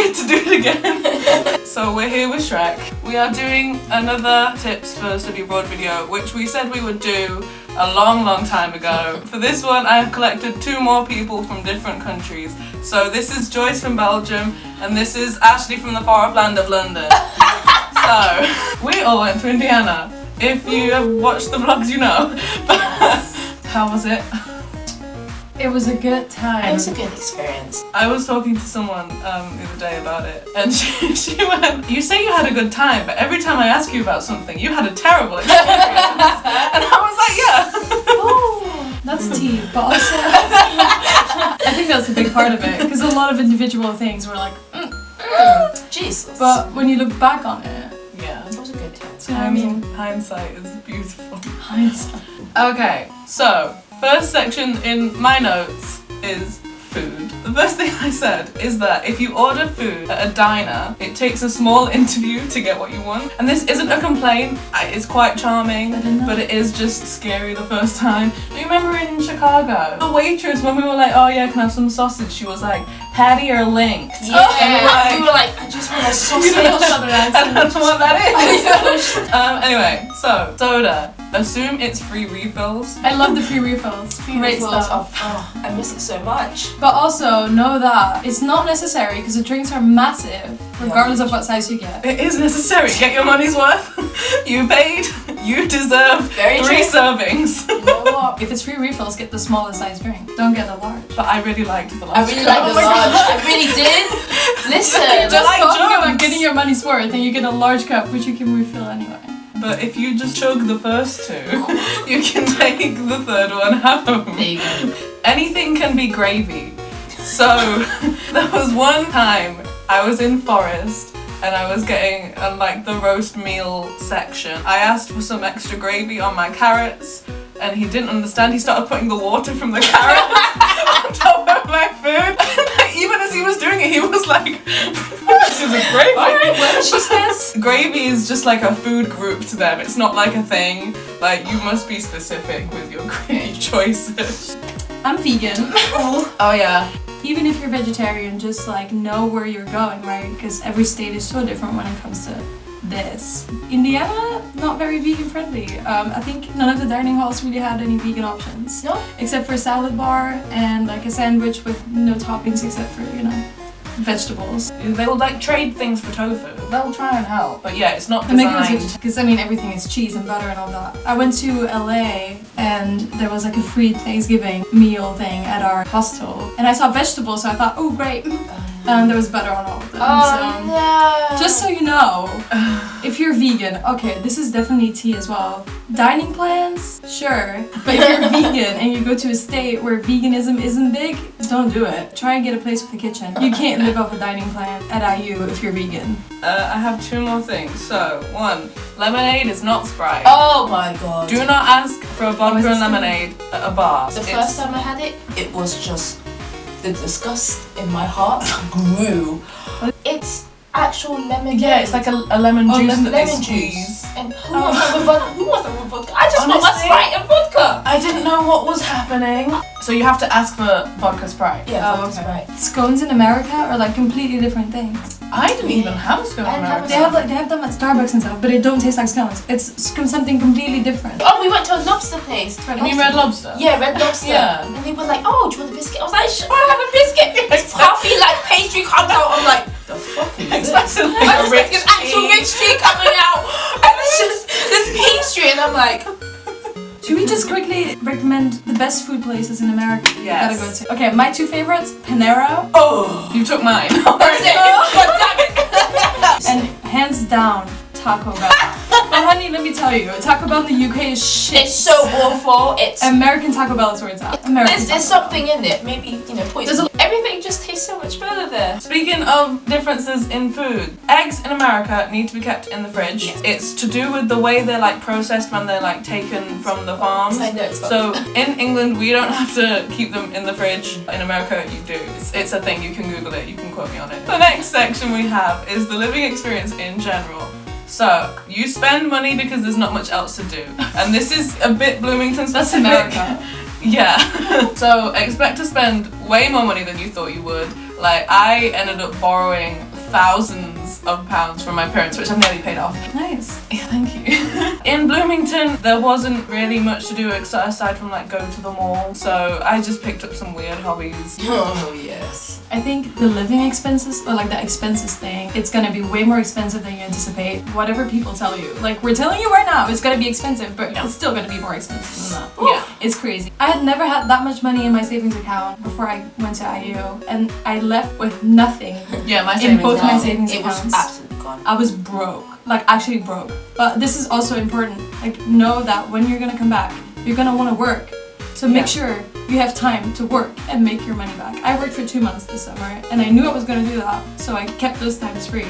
get to do it again. So we're here with Shrek. We are doing another tips for study abroad video, which we said we would do a long time ago. For this one, I have collected 2 more people from different countries. So this is Joyce from Belgium, and this is Ashley from the far off land of London. So we all went to Indiana. If you have watched the vlogs, you know. How was it? It was a good time. It was a good experience. I was talking to someone the other day about it, and she went, "You say you had a good time, but every time I ask you about something, you had a terrible experience." And I was like, yeah. Oh, that's tea, but also I think that's a big part of it, because a lot of individual things were like, Jesus. but when you look back on it, Yeah. It was a good time. you know what I mean? Hindsight is beautiful. Hindsight. Okay, so first section in my notes is food. The first thing I said is that if you order food at a diner, it takes a small interview to get what you want. And this isn't a complaint, it's quite charming, but it is just scary the first time. Do you remember in Chicago, the waitress, when we were like, "Oh yeah, can I have some sausage?" She was like, "Patty or linked?" Yeah, And we were like, I just want a sausage or something. I don't know what that is. Anyway, so soda. Assume it's free refills. I love the free refills. Great Refills stuff. of- I miss it so much. But also know that it's not necessary because the drinks are massive, regardless of what size you get. It is necessary. Get your money's worth. You paid. You deserve Very 3 true. servings. You know what? If it's free refills, get the smallest size drink. Don't get the large. But I really liked the I last really cup. like the large. I really did. Listen. You're just like talking about jokes. getting your money's worth, and you get a large cup, which you can refill anyway. But if you just chug the first 2, you can take the 3rd one home. There you go. Anything can be gravy. So there was one time I was in Forest and I was getting like the roast meal section. I asked for some extra gravy on my carrots and he didn't understand. He started putting the water from the carrot on top of my food. And even as he was doing it, he was like, "This is a gravy." What she says? Gravy is just like a food group to them. It's not like a thing. Like, you must be specific with your gravy choices. I'm vegan. Oh yeah. Even if you're vegetarian, just like know where you're going, right? Because every state is so different when it comes to this. Indiana, not very vegan friendly. I think none of the dining halls really had any vegan options. No? Except for a salad bar and like a sandwich with no toppings except for, you know, vegetables. They will like trade things for tofu. They'll try and help. But yeah, it's not And make it designed. because I mean everything is cheese and butter and all that. I went to LA and there was like a free Thanksgiving meal thing at our hostel and I saw vegetables, so I thought, oh great. There was butter on all of them. Oh no. Just so you know, if you're vegan, okay, this is definitely tea as well. Dining plans, sure. But if you're vegan and you go to a state where veganism isn't big, don't do it. Try and get a place with a kitchen. You can't live off a dining plan at IU if you're vegan. I have 2 more things. So, 1, lemonade is not Sprite. Oh my god. Do not ask for a vodka is and this lemonade at a bar. The first time I had it, it was just the disgust in my heart grew. It's actual lemonade. Yeah, it's like a lemon juice that they lemon squeeze. juice. And who wants that with vodka? Who wants that with vodka? I just want my Honestly, Sprite and vodka. I didn't know what was happening. So you have to ask for vodka Sprite. Yeah, Oh, vodka okay. Sprite. Scones in America are like completely different things. I didn't even have a scone in I didn't have America. They have them at Starbucks and stuff, but it don't taste like scones. It's something completely different. Oh, we went to a lobster place. You mean Red Lobster? Yeah, Red Lobster. Yeah. And they were like, "Oh, do you want a biscuit?" I was like, "Sure, I have a biscuit." It's puffy like pastry comes out. I'm like, "The fuck is this?" Exactly. I Like a was rich like, "There's actual tea. rich tea coming out." And it's just this pastry, and I'm like, Should we just quickly recommend the best food places in America? You Yes. gotta go to. Okay, my 2 favorites, Panera, Oh, you took mine. "That's it." God damn it. and hands down, Taco Bell. But honey, let me tell you, Taco Bell in the UK is shit. It's so awful. It's American Taco Bell is where it's at. American there's Taco Bell. something in it. Maybe poison. Everything just tastes so much better there. Speaking of differences in food, eggs in America need to be kept in the fridge. Yes. It's to do with the way they're like processed when they're like taken from the farms. I know it's So in England we don't have to keep them in the fridge. In America you do. It's a thing, you can Google it, you can quote me on it. The next section we have is the living experience in general. So, you spend money because there's not much else to do. And this is a bit Bloomington specific. That's America. Yeah. So, expect to spend way more money than you thought you would. Like, I ended up borrowing thousands of pounds from my parents, which I've nearly paid off. Nice. Yeah, thank you. In Bloomington, there wasn't really much to do aside from like go to the mall, so I just picked up some weird hobbies. Oh yes. I think the living expenses, or like the expenses thing, it's gonna be way more expensive than you anticipate. Whatever people tell you. Like, we're telling you right now, it's gonna be expensive, but it's still gonna be more expensive than that. Yeah. It's crazy. I had never had that much money in my savings account before I went to IU, and I left with nothing. Yeah, my In savings both my account. savings It was accounts. absolutely gone. I was broke. Like, actually broke. But this is also important. Like, know that when you're gonna come back, you're gonna wanna work. So make sure you have time to work and make your money back. I worked for 2 months this summer, and I knew I was gonna do that, so I kept those times free,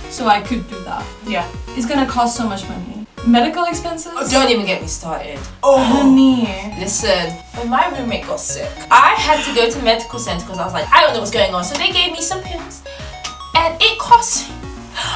so I could do that. Yeah. It's gonna cost so much money. Medical expenses? Oh, don't even get me started. Honey. Listen, when my roommate got sick, I had to go to medical center because I was like, I don't know what's going on. So they gave me some pills, and it cost me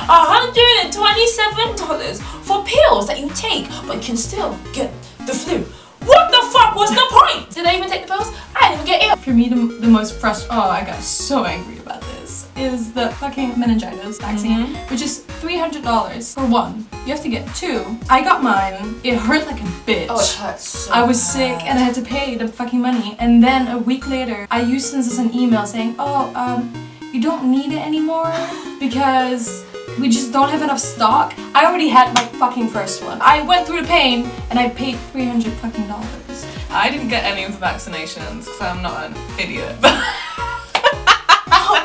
$127 for pills that you take, but you can still get the flu. What the fuck was the point? Did I even take the pills? I didn't even get ill. For me, the most frustrating, I got so angry about this, is the fucking meningitis vaccine, which is $300 for one. You have to get 2. I got mine. It hurt like a bitch. Oh, it hurts so I was bad. sick and I had to pay the fucking money. And then a week later, IU sends us an email saying, you don't need it anymore because we just don't have enough stock. I already had my fucking first one. I went through the pain and I paid $300 fucking dollars. I didn't get any of the vaccinations because I'm not an idiot.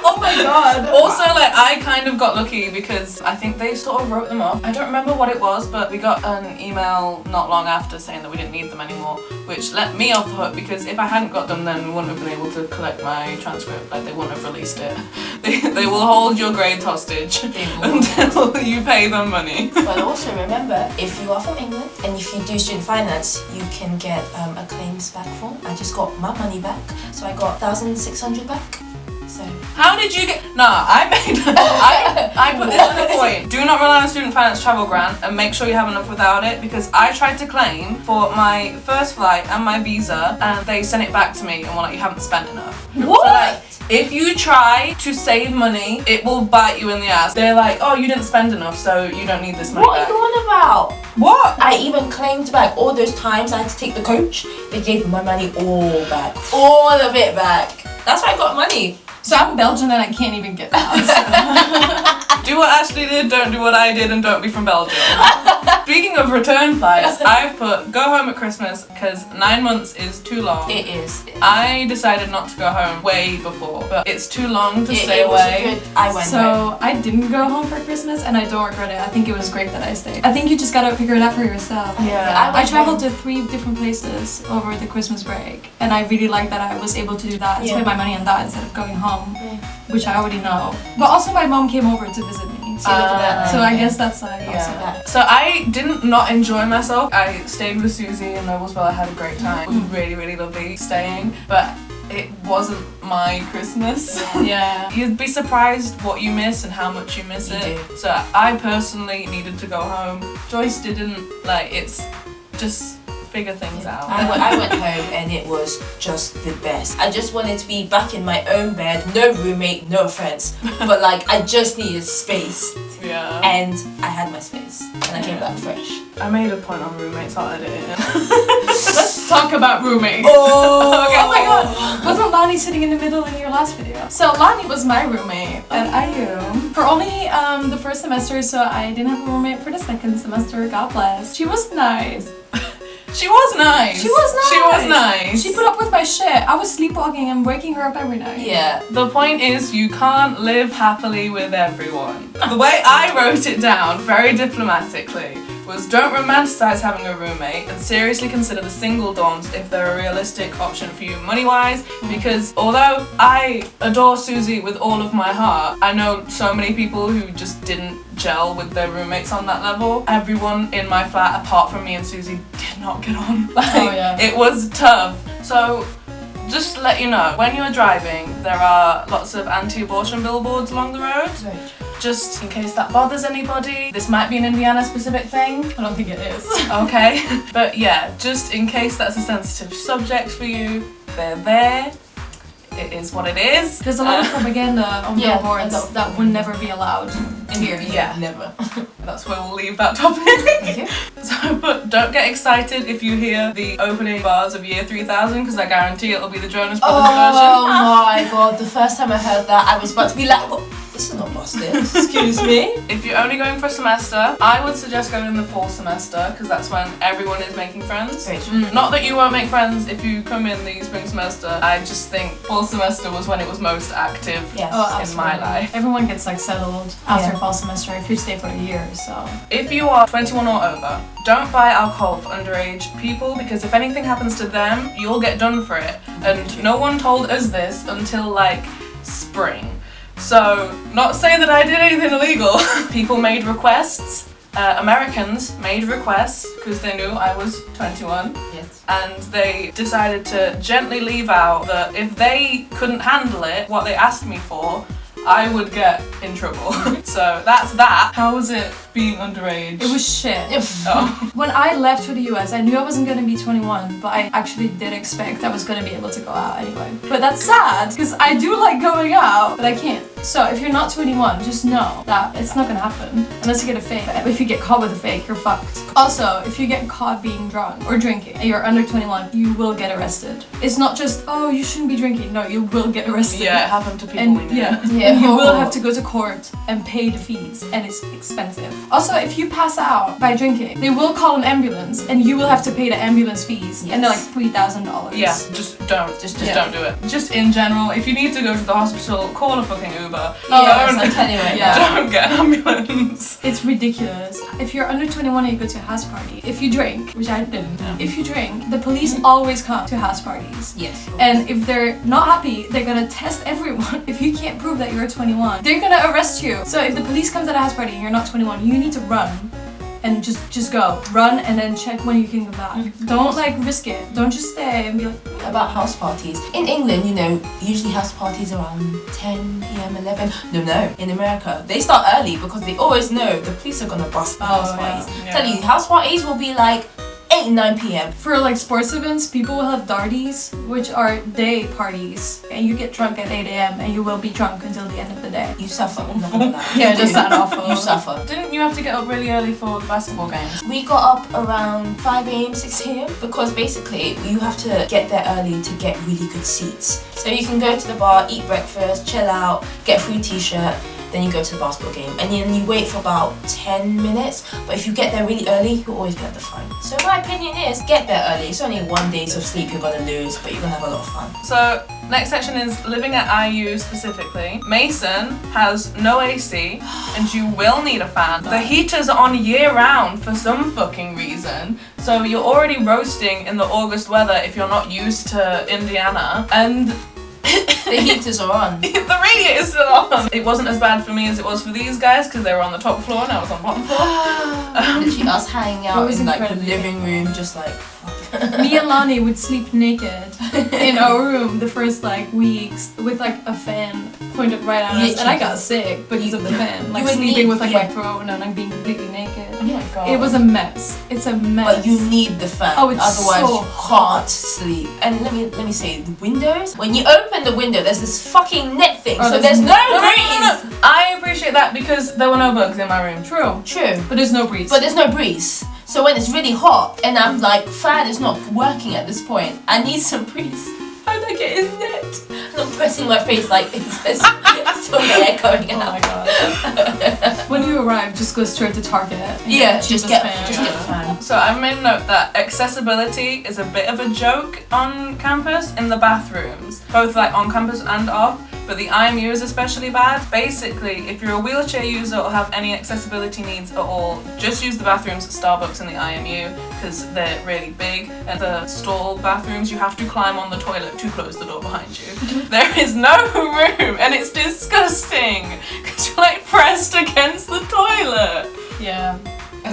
Oh my god. Also, like, I kind of got lucky because I think they sort of wrote them off. I don't remember what it was, but we got an email not long after saying that we didn't need them anymore, which let me off the hook because if I hadn't got them, then we wouldn't have been able to collect my transcript. Like, they wouldn't have released it. They will hold your grades hostage until you pay them money. But also remember, if you are from England and if you do student finance, you can get a claims back form. I just got my money back, so I got 1,600 back. So how did you get? Nah, I made. I put this on the point. Do not rely on student finance travel grant and make sure you have enough without it because I tried to claim for my first flight and my visa and they sent it back to me and were like, you haven't spent enough. what? So, like, if you try to save money, it will bite you in the ass. They're like, oh, you didn't spend enough, so you don't need this money What back. are you on about? What? I even claimed back all those times I had to take the coach. They gave me my money all back. All of it back. That's why I got money. So I'm Belgian and I can't even get that. Do what Ashley did, don't do what I did, and don't be from Belgium. Speaking of return flights, I've put go home at Christmas because 9 months is too long. It is. I decided not to go home way before, but it's too long to stay it was away. good. I went home. So I didn't go home for Christmas and I don't regret it. I think it was great that I stayed. I think you just gotta figure it out for yourself. Yeah. I traveled to 3 different places over the Christmas break and I really like that I was able to do that and Yeah. spend my money on that instead of going home, which I already know. But also my mom came over to visit me. See, look at that. So I guess that's also Yeah. So I didn't not enjoy myself. I stayed with Susie in Noblesville. I had a great time. It was really, really lovely staying, but it wasn't my Christmas. Yeah. You'd be surprised what you miss and how much you miss You it. do. So I personally needed to go home. Joyce didn't. Like, it's just figure things out. I went home and it was just the best. I just wanted to be back in my own bed, no roommate, no offense, but like I just needed space Yeah. and I had my space and I came back fresh. I made a point on roommates. I'll edit it in. Let's talk about roommates. Oh, Okay. Oh my god, wasn't Lonnie sitting in the middle in your last video? So Lonnie was my roommate at IU for only the first semester, so I didn't have a roommate for the second semester, God bless. She was nice. She was nice. She was nice. She was nice. She put up with my shit. I was sleepwalking and waking her up every night. Yeah. The point is, you can't live happily with everyone. The way I wrote it down, very diplomatically, was don't romanticize having a roommate and seriously consider the single dorms if they're a realistic option for you money-wise, because although I adore Susie with all of my heart, I know so many people who just didn't gel with their roommates on that level. Everyone in my flat, apart from me and Susie, did not get on. Like, it was tough. So just to let you know, when you're driving, there are lots of anti-abortion billboards along the road. Right. Just in case that bothers anybody. This might be an Indiana specific thing. I don't think it is. Okay. But yeah, just in case that's a sensitive subject for you, they're there. it is what it is. There's a lot of propaganda on Yeah, billboards that would never be allowed in here. Yeah. Never. That's where we'll leave that topic. Okay. So, but don't get excited if you hear the opening bars of Year 3000, because I guarantee it'll be the Jonas Brothers Oh version. my god, the first time I heard that, I was about to be like, what? This is not busted. Excuse me. If you're only going for a semester, I would suggest going in the fall semester, because that's when everyone is making friends. Very true. Not that you won't make friends if you come in the spring semester. I just think fall semester was when it was most active Yes. Oh, in my life. Everyone gets like settled after Yeah. fall semester if you stay for a year, so. If you are 21 or over, don't buy alcohol for underage people, because if anything happens to them, you'll get done for it. And no one told us this until like spring. So, not saying that I did anything illegal. People made requests. Americans made requests because they knew I was 21. Yes. And they decided to gently leave out that if they couldn't handle it, what they asked me for, I would get in trouble. So that's that. How was it being underage? It was shit. Oh. When I left for the US, I knew I wasn't gonna be 21, but I actually did expect I was gonna be able to go out anyway. But that's sad, because I do like going out, but I can't. So if you're not 21, just know that it's not gonna happen unless you get a fake. If you get caught with a fake, you're fucked. Also, if you get caught being drunk or drinking and you're under 21, you will get arrested. It's not just, oh, you shouldn't be drinking. No, you will get arrested. Yeah, it happened to people And we knew. yeah, Yeah. and you will have to go to court and pay the fees, and it's expensive. Also, if you pass out by drinking, they will call an ambulance, and you will have to pay the ambulance fees, and they're like $3,000. Yeah, just don't. Just Yeah. don't do it. Just in general, if you need to go to the hospital, call a fucking Uber. Yes, Don't- I'm telling you right Yeah. now. Don't get an ambulance. It's ridiculous. If you're under 21 and you go to a house party, if you drink, which I didn't, if you drink, the police always come to house parties. Yes. And if they're not happy, they're gonna test everyone. If you can't prove that you're 21, they're gonna arrest you. So if the police comes at a house party and you're not 21, you need to run. And just go. Run and then check when you can come back. Don't like risk it. Don't just stay and be like, About house parties. In England, you know, usually house parties around 10 p.m, 11. No. In America, they start early because they always know the police are gonna bust the house yeah. parties. Yeah. Tell you, house parties will be like 8, 9 p.m. for like sports events, people will have darties, which are day parties. And you get drunk at 8 a.m. and you will be drunk until the end of the day. You suffer. I'm not gonna lie. Yeah, You just do. sound awful. You suffer. Didn't you have to get up really early for the basketball games? We got up around 5 a.m, 6 a.m. because basically you have to get there early to get really good seats. So you can go to the bar, eat breakfast, chill out, get a free t-shirt, then you go to the basketball game and then you wait for about 10 minutes. But if you get there really early, you'll always be at the front. So my opinion is get there early. It's only 1 day of sleep you're gonna lose, but you're gonna have a lot of fun. So, next section is living at IU specifically. Mason has no AC and you will need a fan. The heater's on year round for some fucking reason. So you're already roasting in the August weather if you're not used to Indiana. And The heaters are on. the radiator's still on. It wasn't as bad for me as it was for these guys because they were on the top floor and I was on bottom floor. Literally us hanging It out was in like the incredible. living room, just like. Me and Lani would sleep naked in our room the first like weeks with like a fan pointed right at us, and I got sick because of the fan. Like You would sleeping need- with like yeah. my throat and like being completely naked. Oh my god. It was a mess. It's a mess. But you need the fan, Oh, it's otherwise so you can't sleep. And let me say, the windows. When you open the window, there's this fucking net thing, Oh, so there's there's no No. breeze. I appreciate that because there were no bugs in my room. True, True, but there's no breeze. but there's no breeze. So when it's really hot and I'm like, fan is not working at this point, I need some breeze. How do I get his net? And I'm pressing my face like there's still air going Oh out. my god. When you arrive, just go straight to Target. and Yeah, the just cheapest get fan. the fan. So I've made note that accessibility is a bit of a joke on campus in the bathrooms, both like on campus and off, but the IMU is especially bad. Basically, if you're a wheelchair user or have any accessibility needs at all, just use the bathrooms at Starbucks in the IMU because they're really big. And the stall bathrooms, you have to climb on the toilet to close the door behind you. There is no room and it's disgusting because you're like pressed against the toilet. Yeah.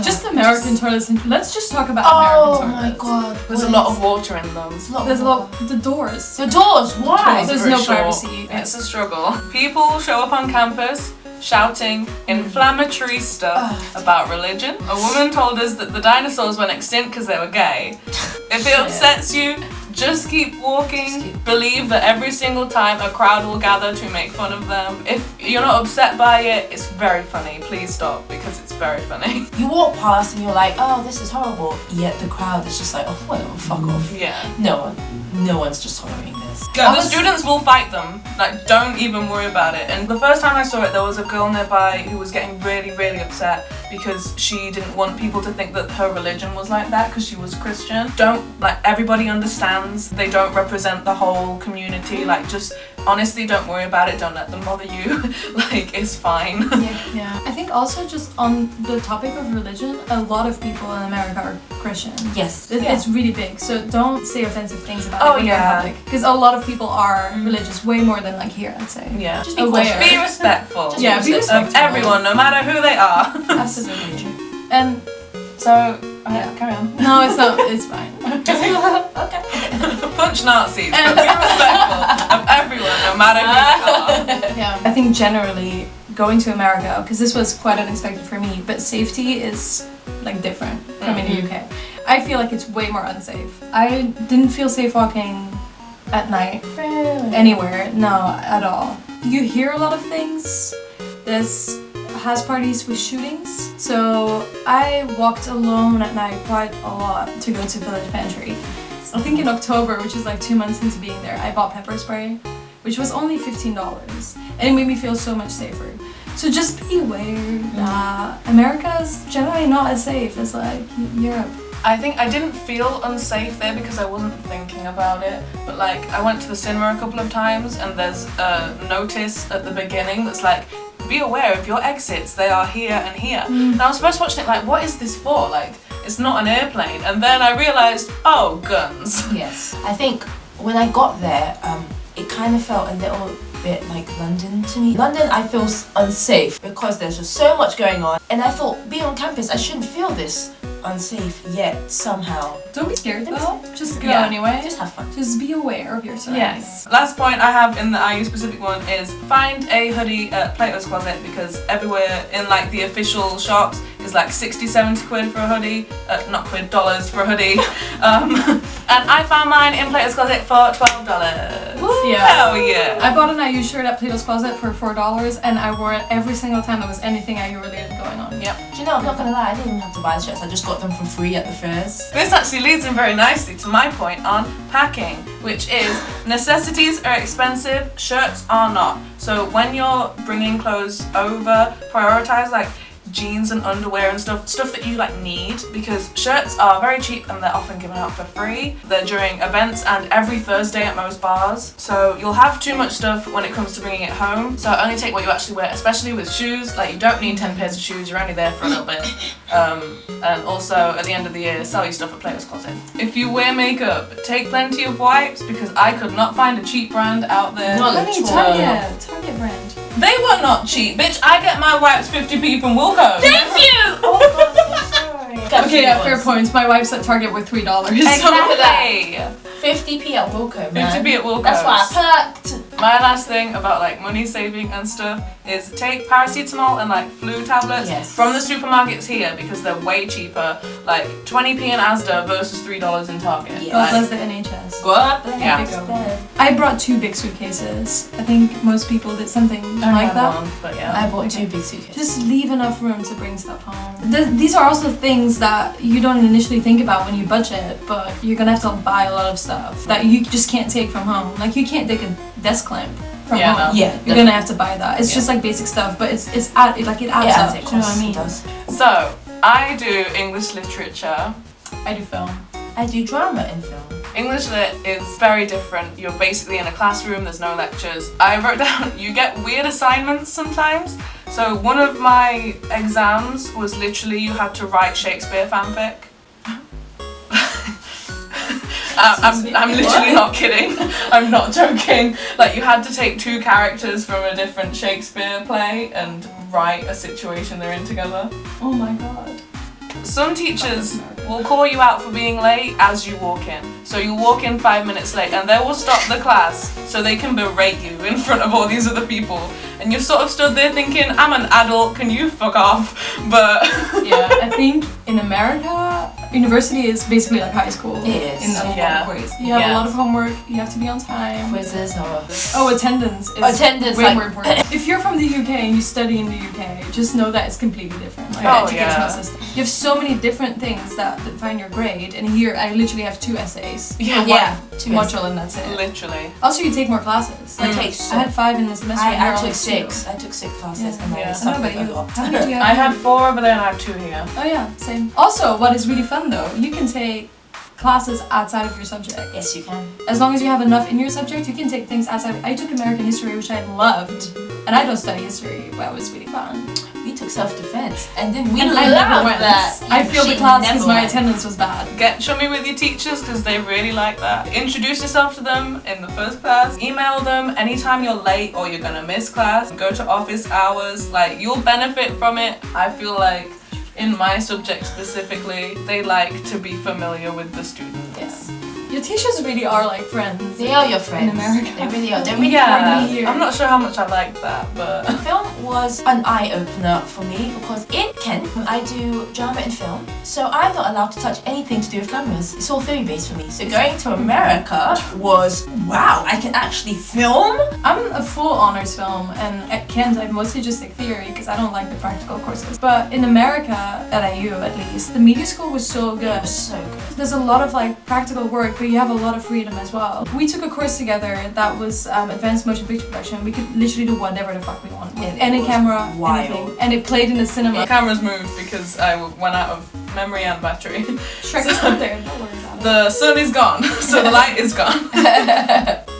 Just American toilets. Let's just talk about Oh American my toilets. god. There's a lot of water in them. There's a lot. The doors. The doors, why? There's Very no short. privacy. It's a struggle. People show up on campus shouting inflammatory stuff about religion. A woman told us that the dinosaurs went extinct because they were gay. If it upsets you, Just keep walking. Just keep- Believe that every single time a crowd will gather to make fun of them. If you're not upset by it, it's very funny. Please stop, because it's very funny. You walk past and you're like, oh, this is horrible. Yet the crowd is just like, oh, whatever, fuck off. Yeah. No one's just tolerating this. Yeah, the students will fight them. Like, don't even worry about it. And the first time I saw it, there was a girl nearby who was getting really, really upset because she didn't want people to think that her religion was like that because she was Christian. Everybody understands. They don't represent the whole community. Like, just honestly, don't worry about it. Don't let them bother you. Like, it's fine. Yeah. I think also just on the topic of religion, a lot of people in America are Christian. Yes. It's really big, so don't say offensive things about Oh, it when you're in yeah. public. Because a lot of people are religious, way more than like here, I'd say. Yeah. Just be Aware. cautious. Be respectful. Just Yeah, be Of respectful. everyone, no matter who they are. Absolutely. And So, Yeah. carry on. no, it's not. It's fine. Okay. Punch Nazis, but be respectful of everyone, no matter who they are. Yeah. I think generally going to America, because this was quite unexpected for me, but safety is like different from in the UK. I feel like it's way more unsafe. I didn't feel safe walking at night anywhere, no, at all. You hear a lot of things. There's house parties with shootings. So I walked alone at night quite a lot to go to Village Pantry. I think in October, which is like 2 months into being there, I bought pepper spray, which was only $15. And it made me feel so much safer. So just be aware that America is generally not as safe as like Europe. I think I didn't feel unsafe there because I wasn't thinking about it, but like I went to the cinema a couple of times and there's a notice at the beginning that's like, be aware of your exits, they are here and here. And I was first watching it like, what is this for? Like, it's not an airplane. And then I realised, oh, guns. Yes. I think when I got there, it kind of felt a little bit like London to me. London, I feel unsafe because there's just so much going on. And I thought, being on campus, I shouldn't feel this unsafe yet somehow. Don't be scared though. Just go Yeah. anyway. Just have fun. Just be aware of your surroundings. Yes. Last point I have in the IU specific one is find a hoodie at Plato's Closet because everywhere in like the official shops is like 60-70 quid for a hoodie, not quid, dollars for a hoodie. And I found mine in Plato's Closet for $12. Yeah. Hell yeah. I bought an IU shirt at Plato's Closet for $4 and I wore it every single time there was anything IU related going on. Yep. Do you know, I'm not gonna lie, I didn't even have to buy the shirts, I just got them for free at the fairs. This actually leads in very nicely to my point on packing, which is necessities are expensive, shirts are not. So when you're bringing clothes over, prioritize like jeans and underwear and stuff that you like need, because shirts are very cheap and they're often given out for free. They're during events and every Thursday at most bars. So you'll have too much stuff when it comes to bringing it home. So only take what you actually wear, especially with shoes. Like you don't need 10 pairs of shoes, you're only there for a little bit. And also at the end of the year, sell your stuff at Plato's Closet. If you wear makeup, take plenty of wipes because I could not find a cheap brand out there. Not I mean, Target brand. They were not cheap, bitch. I get my wipes 50p from Wilco. Thank you! Oh my gosh, I'm sorry. Okay, yeah, fair points. My wipes at Target were $3. Exactly. 50p at Wilco, man. 50p at Wilco. That's why I perked. My last thing about like money saving and stuff is take paracetamol and like flu tablets Yes. from the supermarkets here because they're way cheaper. Like 20p in Asda versus $3 in Target. Yeah. God bless Like, the NHS. what? Yeah. Yeah. I brought 2 big suitcases. I think most people did something I like have that. one, but yeah. I bought 2 big suitcases. Just leave enough room to bring stuff home. These are also things that you don't initially think about when you budget, but you're gonna have to buy a lot of stuff that you just can't take from home. Like you can't take a desk lamp from Yeah, home. no. Yeah. You're gonna have to buy that. It's Yeah. just like basic stuff, but it adds up. Do you know what I mean? It does. So I do English literature. I do film. I do drama in film. English lit is very different. You're basically in a classroom, there's no lectures. I wrote down, you get weird assignments sometimes. So one of my exams was literally you had to write Shakespeare fanfic. I'm literally not kidding. I'm not joking. Like you had to take 2 characters from a different Shakespeare play and write a situation they're in together. Oh my god. Some teachers will call you out for being late as you walk in. So you walk in 5 minutes late and they will stop the class so they can berate you in front of all these other people. And you're sort of stood there thinking, I'm an adult, can you fuck off? But Yeah, I think in America, University is basically like high school. It is. In a lot Yeah. of ways. You have a Yes. lot of homework, you have to be on time. Quizzes or Oh, attendance is Attendance, way like- more important. If you're from the UK and you study in the UK, just know that it's completely different. Like Oh, educational yeah. system. You have so many different things that define your grade, and here I literally have 2 essays. Yeah, yeah, Two module and that's it. literally. Also, you take more classes. I Like, take I had 5 in the semester. and I you're took only 6. 2. I took 6 classes Yeah. and Yeah. I I know, suffered but a you, lot. how many do you have? I had 4, but then I have 2 here. Oh yeah, same. Also, what is really fun though, you can take classes outside of your subject. Yes, you can. As long as you have enough in your subject, you can take things outside. I took American history, which I loved, and I don't study history, but it was really fun. We took self-defense and then we And loved I never went. that. I failed the She class never because my went. attendance was bad. Show me with your teachers because they really like that. Introduce yourself to them in the first class. Email them anytime you're late or you're gonna miss class. Go to office hours. Like, you'll benefit from it. I feel like in my subject specifically, they like to be familiar with the students. Yes. Your teachers really are like friends. They are your friends. In America. They really are. They're really Yeah, friendly here. I'm not sure how much I like that, but Film was an eye-opener for me because in Kent I do drama and film, so I'm not allowed to touch anything to do with cameras. It's all theory-based for me. So going to America was, wow, I can actually film? I'm a full honors film, and at Kent I mostly just take theory because I don't like the practical courses. But in America, at IU at least, the media school was so It good. was so good. There's a lot of like practical work, but you have a lot of freedom as well. We took a course together that was advanced motion picture production. We could literally do whatever the fuck we want. And it Any was camera, wild. anything. And it played in the cinema. the cameras moved because I went out of memory and battery. Shrek is still there, don't worry about it. The sun is gone, so the light is gone.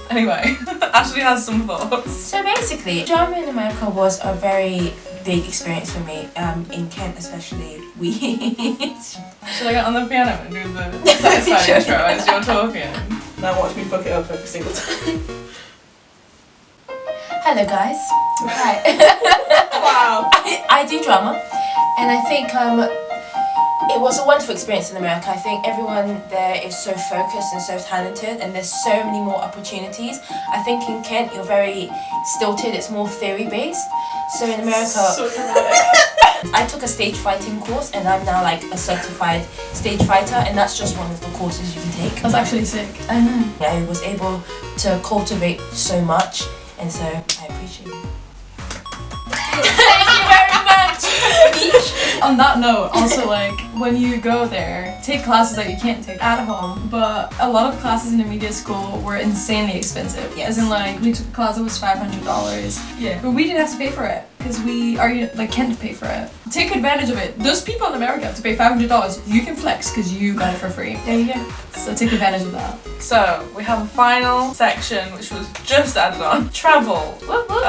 Anyway, Ashley has some thoughts. So basically, drama in America was a very big experience for me. In Kent especially, we... Should I get on the piano and do the satisfying intro as you're talking? Now watch me fuck it up every single time. Hello guys. Hi. Wow. I do drama, and I think it was a wonderful experience in America. I think everyone there is so focused and so talented, and there's so many more opportunities. I think in Kent you're very stilted, it's more theory based. So in America, So dramatic. I took a stage fighting course and I'm now like a certified stage fighter, and that's just one of the courses you can take. That's actually sick. I know. I was able to cultivate so much, and so I appreciate it. Thank you very much. On that note, also like when you go there, take classes that you can't take at home. But a lot of classes in the media school were insanely expensive. Yes. As in like we took a class that was $500. Yeah. But we didn't have to pay for it because we are like can't pay for it. Take advantage of it. Those people in America have to pay $500. You can flex because you got it for free. There you go. So take advantage of that. So we have a final section which was just added on. Travel. Whoop, whoop.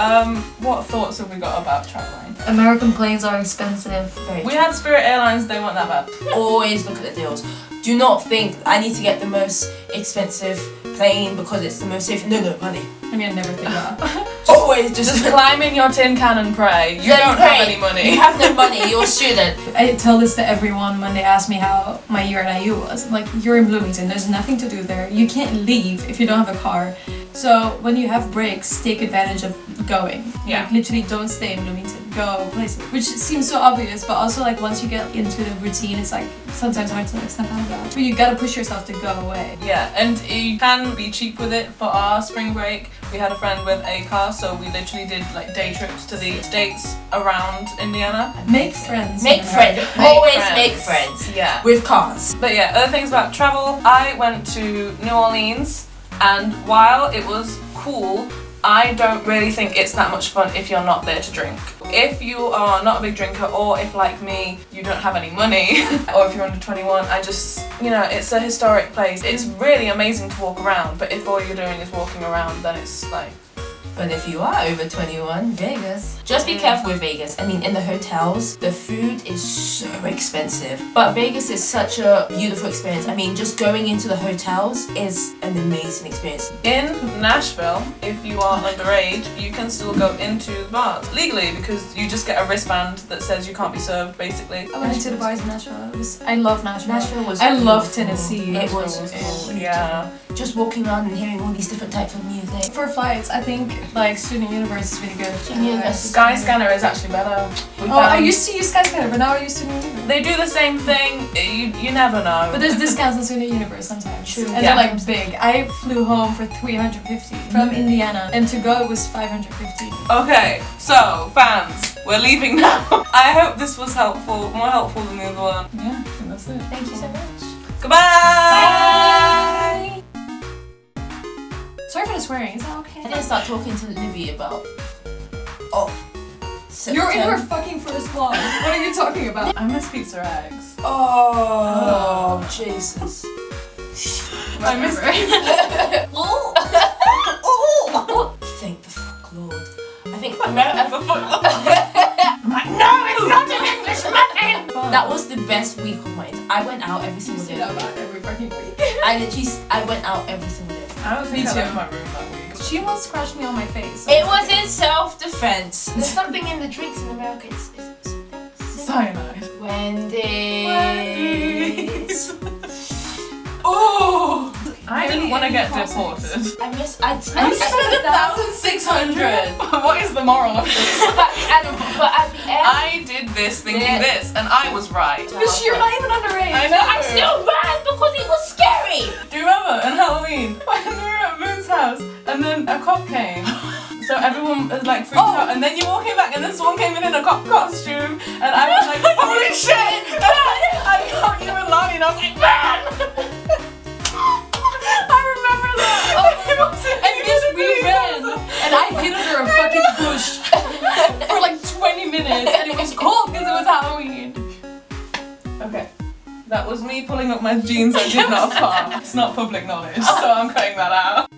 What thoughts have we got about traveling? American planes are expensive. Very We had Spirit Airlines, they weren't that bad. Always look at the deals. Do not think I need to get the most expensive plane because it's the most safe. No, honey. I mean, I never think that. Always just Just climb in your tin can and pray. You Then don't pray. have any money. You have no money. You're a student. I tell this to everyone when they ask me how my year at IU was. I'm like, you're in Bloomington, there's nothing to do there. You can't leave if you don't have a car. So when you have breaks, take advantage of going. Yeah. Like, literally don't stay in Bloomington, go places. Which seems so obvious, but also like once you get into the routine, it's like sometimes hard to like snap out of that. But you gotta push yourself to go away. Yeah, and you can be cheap with it. For our spring break, we had a friend with a car, so we literally did like day trips to the states around Indiana. Make friends. Make in friends. America. Always friends. make friends. Yeah. With cars. But yeah, other things about travel. I went to New Orleans, and while it was cool, I don't really think it's that much fun if you're not there to drink. If you are not a big drinker, or if like me, you don't have any money, or if you're under 21, it's a historic place. It's really amazing to walk around, but if all you're doing is walking around, then it's like, But if you are over 21, Vegas. Just be careful with Vegas. I mean, in the hotels, the food is so expensive. But Vegas is such a beautiful experience. I mean, just going into the hotels is an amazing experience. in Nashville, if you are underage, you can still go into the bars legally because you just get a wristband that says you can't be served, basically. I went to the bars in Nashville. I love Nashville. Nashville was I love beautiful. Tennessee. It was Yeah. just walking around and hearing all these different types of music. For flights, I think like Student Universe is really good. Student Universe. Skyscanner is actually better. I used to use Skyscanner, but now I use Student Universe. They do the same thing. You never know. But there's discounts on Student Universe sometimes. True. And they're like big. I flew home for $350 from Indiana, and to go it was $550. Okay, so fans, we're leaving now. I hope this was helpful, more helpful than the other one. Yeah, I think that's it. Thank you so much. Goodbye. Sorry for the swearing. Is that okay? I didn't start talking to Libby about. You're in her fucking first vlog. What are you talking about? I miss pizza eggs. Oh, Jesus. I miss Thank the fuck Lord. I think I'm like, no, it's not an English muffin! that was the best week of mine. I went out every single day. Every fucking week. I went out every single day. I don't think Me I too. left my room that week. She once scratched me on my face. It was in self-defense. There's something in the drinks in America. It's Cyanide. Wendy's. Oh! I didn't want to get deported. I spent 1,600. What is the moral of this? but at the end, I did this thinking this, and I was right. But you're not even underage. I know. I still ran because it was scary. Do you remember on Halloween when we were at Moon's house and then a cop came? So everyone was like freaked out, and then you all came back, and then someone came in a cop costume, and I was like, holy shit! And I got you and Lonnie, and I was like, man! I remember that. And yes, we ran, and I hid under a fucking bush for like 20 minutes, and it was cold because it was Halloween. Okay, that was me pulling up my jeans I did not farm. It's not public knowledge, so I'm cutting that out.